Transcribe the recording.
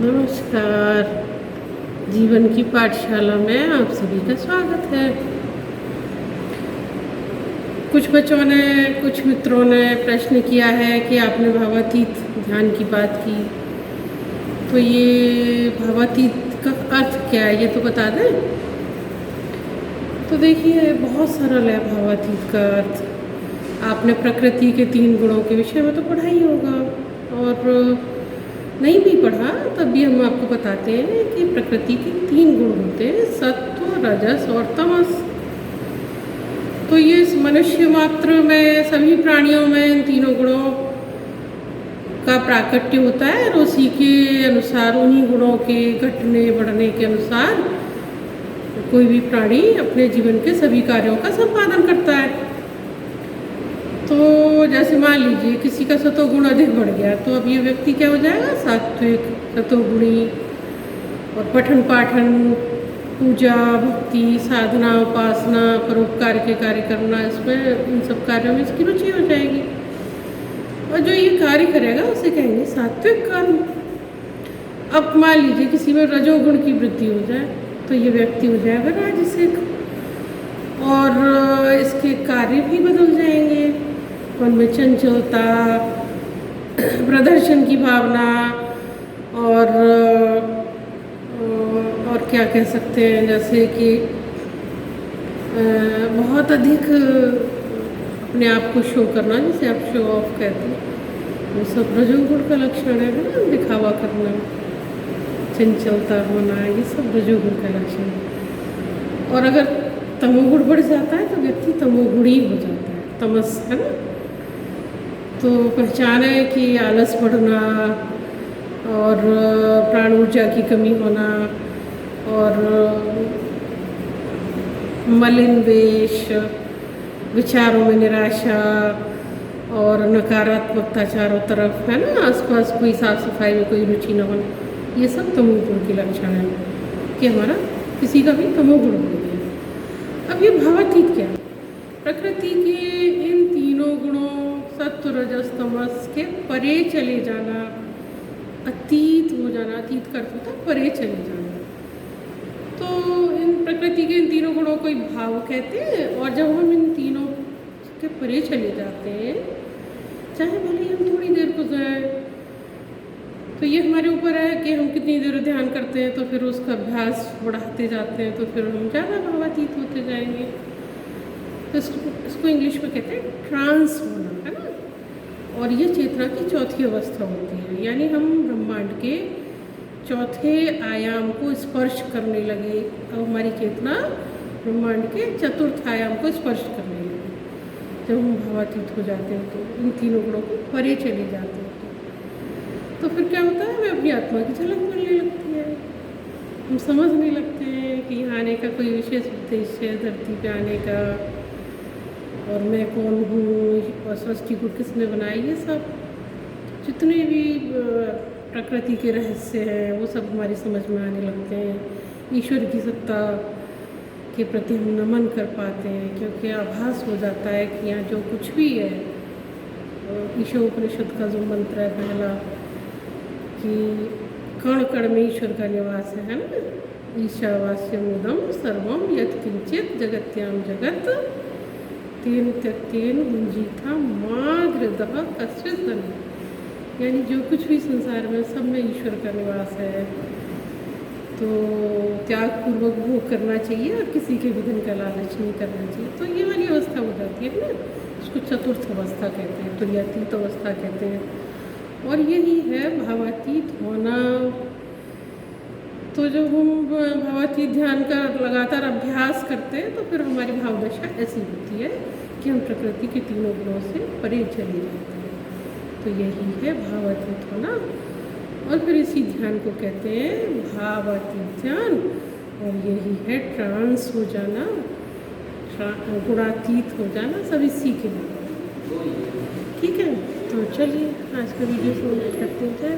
नमस्कार। जीवन की पाठशाला में आप सभी का स्वागत है। कुछ बच्चों ने, कुछ मित्रों ने प्रश्न किया है कि आपने भावातीत ध्यान की बात की, तो ये भावातीत का अर्थ क्या है ये तो बता दें। तो देखिए, बहुत सरल है भावातीत का अर्थ। आपने प्रकृति के 3 गुणों के विषय में तो पढ़ा ही होगा, और नहीं भी पढ़ा तब भी हम आपको बताते हैं कि प्रकृति के 3 गुण होते हैं, सत्व, रजस और तमस। तो ये इस मनुष्य मात्र में, सभी प्राणियों में इन तीनों गुणों का प्राकट्य होता है, और उसी के अनुसार, उन्हीं गुणों के घटने बढ़ने के अनुसार कोई भी प्राणी अपने जीवन के सभी कार्यों का संपादन करता है। तो जैसे मान लीजिए किसी का सतोगुण अधिक बढ़ गया, तो अब ये व्यक्ति क्या हो जाएगा? सात्विक, सतोगुणी। और पठन पाठन, पूजा, भक्ति, साधना, उपासना, परोपकार के कार्य करना, इसमें इन सब कार्यों में इसकी रुचि हो जाएगी। और जो ये कार्य करेगा उसे कहेंगे सात्विक कर्म। अब मान लीजिए किसी में रजोगुण की वृद्धि हो जाए, तो ये व्यक्ति हो जाएगा राजसिक, और इसके कार्य भी बदल जाएंगे। उनमें चंचलता, प्रदर्शन की भावना, और क्या कह सकते हैं, जैसे कि बहुत अधिक अपने आप को शो करना, जिसे आप शो ऑफ कहते हैं, वो सब रजोगुण का लक्षण है ना। दिखावा करना, चंचलता होना, ये सब रजोगुण का लक्षण है। और अगर तमोगुण बढ़ जाता है तो व्यक्ति तमोगुणी हो जाता है, तमस, है ना। तो पहचान है कि आलस बढ़ना, और प्राण ऊर्जा की कमी होना, और मलिन वेश, विचारों में निराशा, और नकारात्मकता चारों तरफ, है ना। आसपास कोई साफ सफाई में कोई रुचि न होना, ये सब तमोगुण के लक्षण है कि हमारा किसी का भी तमोगुण हो गया। अब ये भावातीत क्या है? प्रकृति के इन तीनों गुणों, सत्व, रजस, तमस के परे चले जाना, अतीत हो जाना। अतीत का अर्थ होता है परे चले जाना। तो इन प्रकृति के इन तीनों गुणों को भाव कहते हैं। और जब हम इन तीनों के परे चले जाते हैं, चाहे भले हम थोड़ी देर को जाए, तो ये हमारे ऊपर है कि हम कितनी देर ध्यान करते हैं, तो फिर उसका अभ्यास बढ़ाते जाते हैं, तो फिर हम ज़्यादा भावातीत होते जाएंगे। तो इसको इंग्लिश में कहते हैं ट्रांस होना, है ना। और ये चेतना की चौथी अवस्था होती है, यानी हम ब्रह्मांड के चौथे आयाम को स्पर्श करने लगे। अब हमारी चेतना ब्रह्मांड के चतुर्थ आयाम को स्पर्श करने लगे। जब हम भावातीत हो जाते हैं तो इन तीनों गुणों को परे चले जाते हैं, तो फिर क्या होता है? हमें अपनी आत्मा की झलक मिलने लगती है। हम समझने लगते हैं कि यहाँ आने का कोई विशेष उद्देश्य है, धरती पे आने का, और मैं कौन हूँ, और सृष्टि को किसने बनाया। ये सब जितने भी प्रकृति के रहस्य हैं वो सब हमारी समझ में आने लगते हैं। ईश्वर की सत्ता के प्रति हम नमन कर पाते हैं, क्योंकि आभास हो जाता है कि यहाँ जो कुछ भी है, ईशोपनिषद का जो मंत्र है पहला, कि कण कण में ईश्वर का निवास है ना। ईशावास्यमुदम सर्वम यत्किंचित जगत्याम जगत तेन त्यक्तेन भुंजीथा माग्रदः कश्चित् धन्यः। यानी जो कुछ भी संसार में, सब में ईश्वर का निवास है। तो त्यागपूर्वक भोग करना चाहिए, और किसी के भी धन का लालच नहीं करना चाहिए। तो ये वाली अवस्था हो जाती है ना, उसको चतुर्थ अवस्था कहते हैं, तुर्यातीत अवस्था कहते हैं। और यही है भावातीत होना। तो जब हम भावातीत ध्यान का लगातार अभ्यास करते हैं, तो फिर हमारी भावदशा ऐसी होती है कि हम प्रकृति के तीनों गुणों से परे चले जाते हैं। तो यही है भावातीत होना। और फिर इसी ध्यान को कहते हैं भावातीत ध्यान। और यही है ट्रांस हो जाना, गुणातीत हो जाना, सब इसी के लिए। ठीक है, तो चलिए आज का वीडियो समाप्त करते हैं।